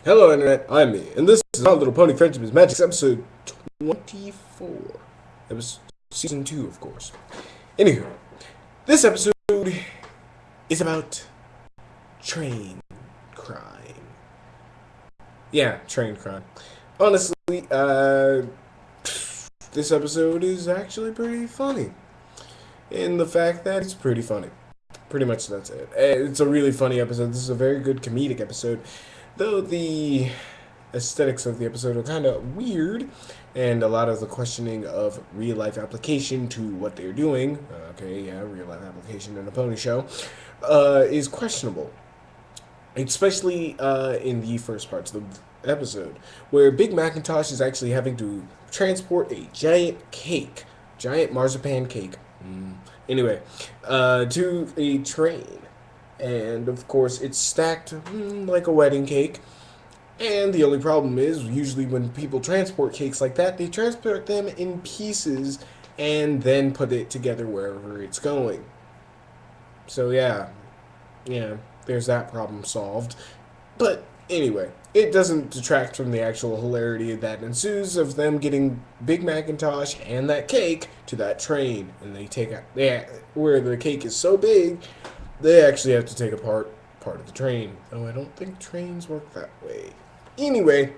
Hello, Internet. I'm me, and this is My Little Pony Friendship is Magic, episode 24. It was season 2, of course. Anywho, this episode is about train crime. Yeah, train crime. Honestly, this episode is actually pretty funny. In the fact that it's pretty funny. Pretty much that's it. It's a really funny episode. This is a very good comedic episode. Though the aesthetics of the episode are kind of weird, and a lot of the questioning of real life application to what they're doing, okay, yeah, real life application in a pony show, is questionable. Especially in the first parts of the episode, where Big Macintosh is actually having to transport a giant cake, giant marzipan cake, anyway, to a train. And of course, it's stacked like a wedding cake. And the only problem is, usually when people transport cakes like that, they transport them in pieces and then put it together wherever it's going. So yeah, there's that problem solved. But anyway, it doesn't detract from the actual hilarity that ensues of them getting Big Macintosh and that cake to that train, and where the cake is so big, they actually have to take apart part of the train. Though I don't think trains work that way. Anyway,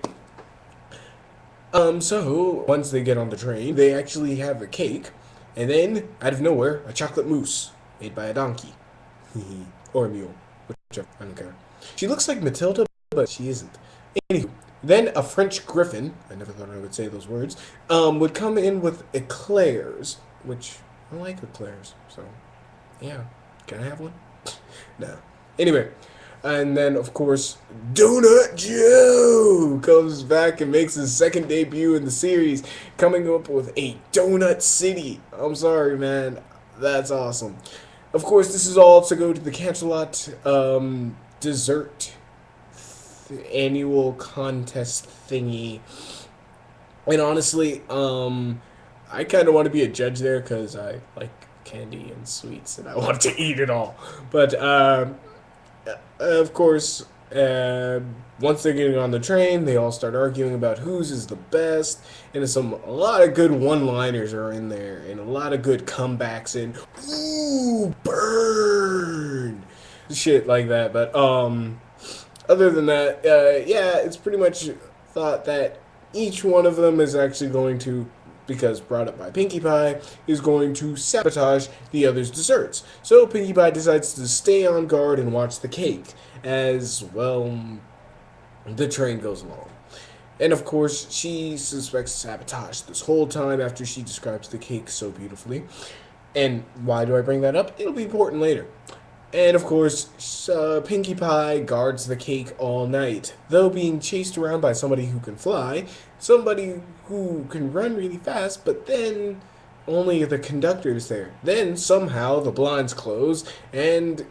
so once they get on the train, they actually have a cake, and then out of nowhere, a chocolate mousse made by a donkey. Or a mule, whichever, I don't care. She looks like Matilda, but she isn't. Anywho, then a French griffin, I never thought I would say those words, would come in with eclairs, which I like eclairs, so yeah. Can I have one? No. Anyway, and then of course, Donut Joe comes back and makes his second debut in the series, coming up with a Donut City. I'm sorry, man. That's awesome. Of course, this is all to go to the Canterlot dessert annual contest thingy. And honestly, I kind of want to be a judge there because I like candy and sweets and I want to eat it all. But of course, once they're getting on the train, they all start arguing about whose is the best, and a lot of good one-liners are in there, and a lot of good comebacks and ooh burn shit like that. But other than that, yeah, it's pretty much thought that each one of them is actually going to, because brought up by Pinkie Pie, is going to sabotage the other's desserts. So Pinkie Pie decides to stay on guard and watch the cake as, well, the train goes along. And of course, she suspects sabotage this whole time after she describes the cake so beautifully. And why do I bring that up? It'll be important later. And of course, Pinkie Pie guards the cake all night, though being chased around by somebody who can fly, somebody who can run really fast, but then only the conductor is there. Then somehow the blinds close and,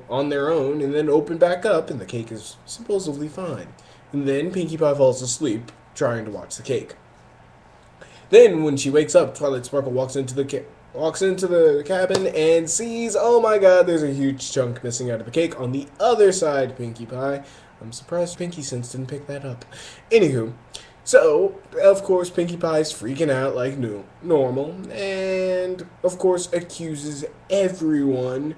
on their own, and then open back up, and the cake is supposedly fine. And then Pinkie Pie falls asleep trying to watch the cake. Then when she wakes up, Twilight Sparkle walks into the cabin and sees, oh my god, there's a huge chunk missing out of the cake on the other side, Pinkie Pie. I'm surprised Pinkie Sense didn't pick that up. Anywho, so, of course, Pinkie Pie's freaking out like normal, and, of course, accuses everyone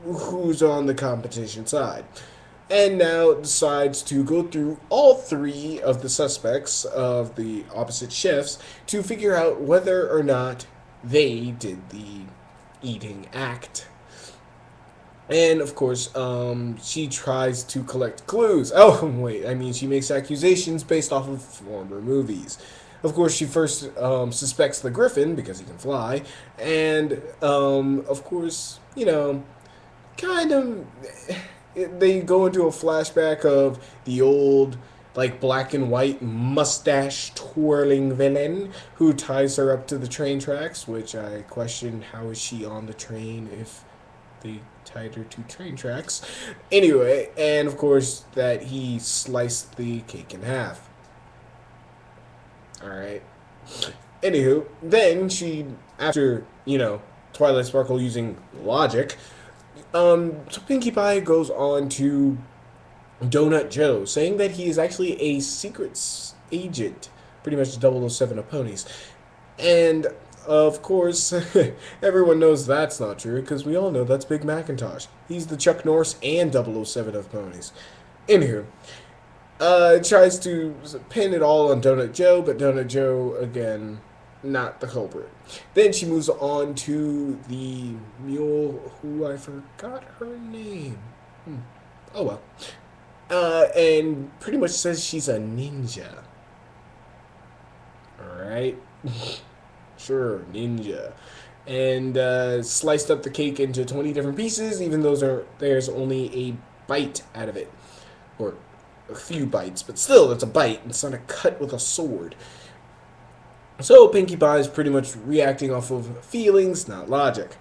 who's on the competition side. And now decides to go through all three of the suspects of the opposite shifts to figure out whether or not they did the eating act. And of course, she tries to collect clues. Oh, wait, she makes accusations based off of former movies. Of course, she first suspects the Griffin because he can fly, and of course, kind of, they go into a flashback of the old, like, black and white mustache twirling villain who ties her up to the train tracks, which I question, how is she on the train if they tied her to train tracks? Anyway, and of course that he sliced the cake in half. Alright. Anywho, then she, after, Twilight Sparkle using logic, so Pinkie Pie goes on to Donut Joe, saying that he is actually a agent, pretty much 007 of ponies. And of course, everyone knows that's not true because we all know that's Big Macintosh. He's the Chuck Norris and 007 of ponies. Anywho, tries to pin it all on Donut Joe, but Donut Joe, again, not the culprit. Then she moves on to the mule, who I forgot her name. Oh well. And pretty much says she's a ninja. Alright? Sure, ninja. And sliced up the cake into 20 different pieces, even though there's only a bite out of it. Or a few bites, but still, it's a bite. It's not a cut with a sword. So Pinkie Pie is pretty much reacting off of feelings, not logic.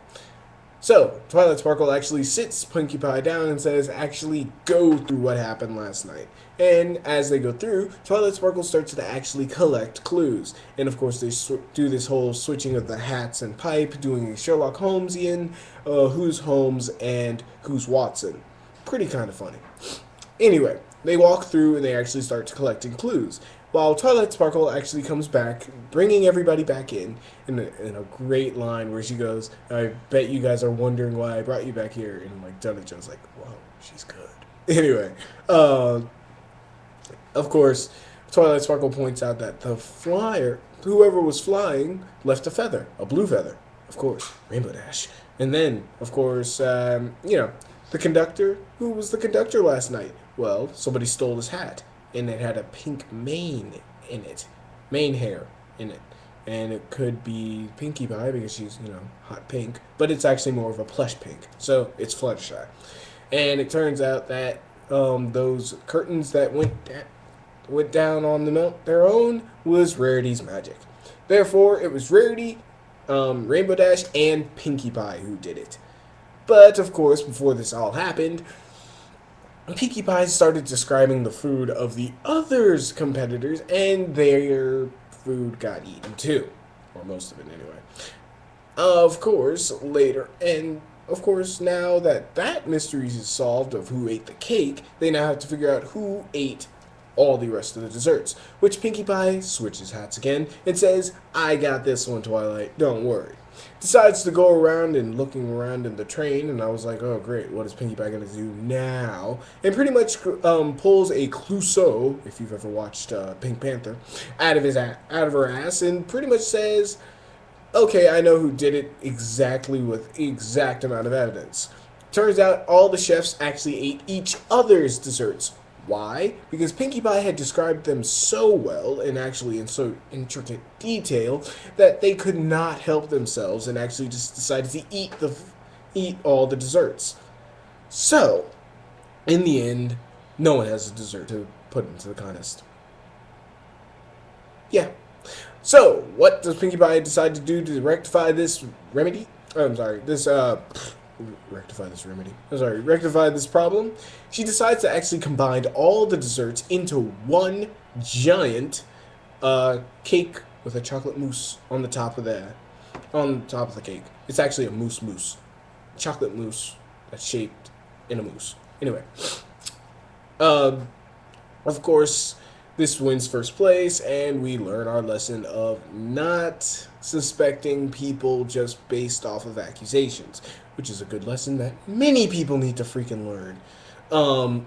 So Twilight Sparkle actually sits Pinkie Pie down and says, actually go through what happened last night. And as they go through, Twilight Sparkle starts to actually collect clues. And of course, they do this whole switching of the hats and pipe, doing a Sherlock Holmesian, who's Holmes and who's Watson. Pretty kind of funny. Anyway, they walk through and they actually start collecting clues. While Twilight Sparkle actually comes back, bringing everybody back in a great line where she goes, I bet you guys are wondering why I brought you back here. And like Donut Joe's like, whoa, she's good. Anyway, of course, Twilight Sparkle points out that the flyer, whoever was flying, left a feather, a blue feather. Of course, Rainbow Dash. And then, of course, the conductor, who was the conductor last night? Well, somebody stole his hat. And it had a pink mane in it. Mane hair in it. And it could be Pinkie Pie because she's, hot pink. But it's actually more of a plush pink. So it's Fluttershy. And it turns out that those curtains that went down on their own was Rarity's magic. Therefore, it was Rarity, Rainbow Dash, and Pinkie Pie who did it. But, of course, before this all happened, Pinkie Pie started describing the food of the others' competitors, and their food got eaten too. Or most of it, anyway. Of course, later, and of course, now that that mystery is solved of who ate the cake, they now have to figure out who ate all the rest of the desserts. Which Pinkie Pie switches hats again and says, I got this one, Twilight, don't worry. Decides to go around and looking around in the train, and I was like, oh great, what is Pinkie Pie going to do now? And pretty much pulls a Clouseau, if you've ever watched Pink Panther, out of her ass, and pretty much says, okay, I know who did it exactly with exact amount of evidence. Turns out all the chefs actually ate each other's desserts. Why? Because Pinkie Pie had described them so well, and actually in so intricate detail, that they could not help themselves and actually just decided to eat all the desserts. So, in the end, no one has a dessert to put into the contest. Yeah. So, what does Pinkie Pie decide to do to rectify this remedy? Rectify this problem. She decides to actually combine all the desserts into one giant cake with a chocolate mousse on the top of the cake. It's actually a mousse. Chocolate mousse that's shaped in a mousse. Anyway, of course, this wins first place, and we learn our lesson of not suspecting people just based off of accusations, which is a good lesson that many people need to freaking learn.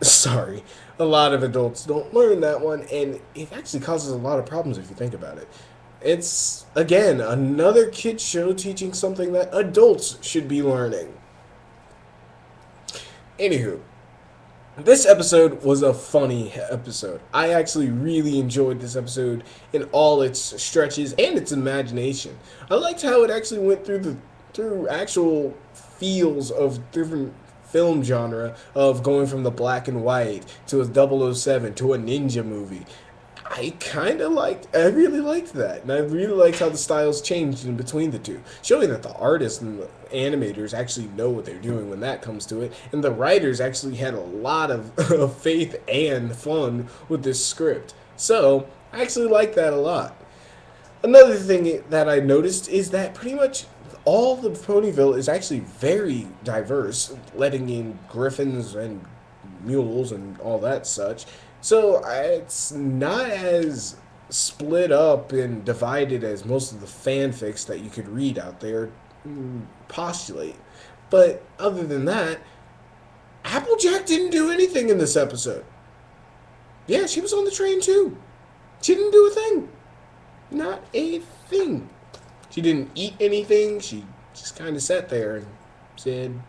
Sorry. A lot of adults don't learn that one, and it actually causes a lot of problems if you think about it. It's, again, another kid show teaching something that adults should be learning. Anywho, this episode was a funny episode. I actually really enjoyed this episode in all its stretches and its imagination. I liked how it actually went through actual feels of different film genre, of going from the black and white to a 007 to a ninja movie. I really liked that, and I really liked how the styles changed in between the two, showing that the artists and the animators actually know what they're doing when that comes to it, and the writers actually had a lot of faith and fun with this script. So, I actually like that a lot. Another thing that I noticed is that pretty much all of Ponyville is actually very diverse, letting in griffins and mules and all that such. So it's not as split up and divided as most of the fanfics that you could read out there postulate. But other than that, Applejack didn't do anything in this episode. Yeah, she was on the train too. She didn't do a thing. Not a thing. She didn't eat anything. She just kind of sat there and said,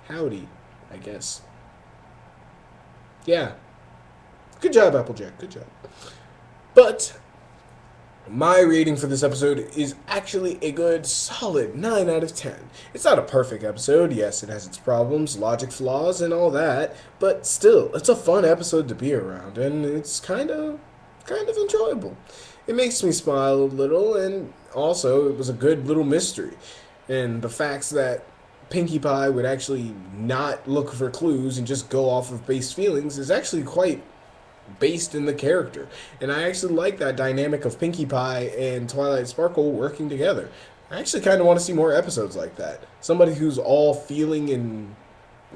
howdy, I guess. Yeah. Good job, Applejack. Good job. But my rating for this episode is actually a good solid 9 out of 10. It's not a perfect episode. Yes, it has its problems, logic flaws, and all that. But still, it's a fun episode to be around, and it's kind of enjoyable. It makes me smile a little, and also it was a good little mystery. And the facts that Pinkie Pie would actually not look for clues and just go off of base feelings is actually quite based in the character. And I actually like that dynamic of Pinkie Pie and Twilight Sparkle working together. I actually kind of want to see more episodes like that. Somebody who's all feeling and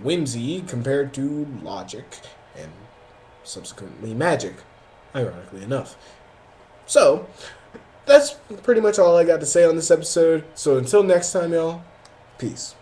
whimsy compared to logic and subsequently magic, ironically enough. So, that's pretty much all I got to say on this episode. So until next time, y'all, peace.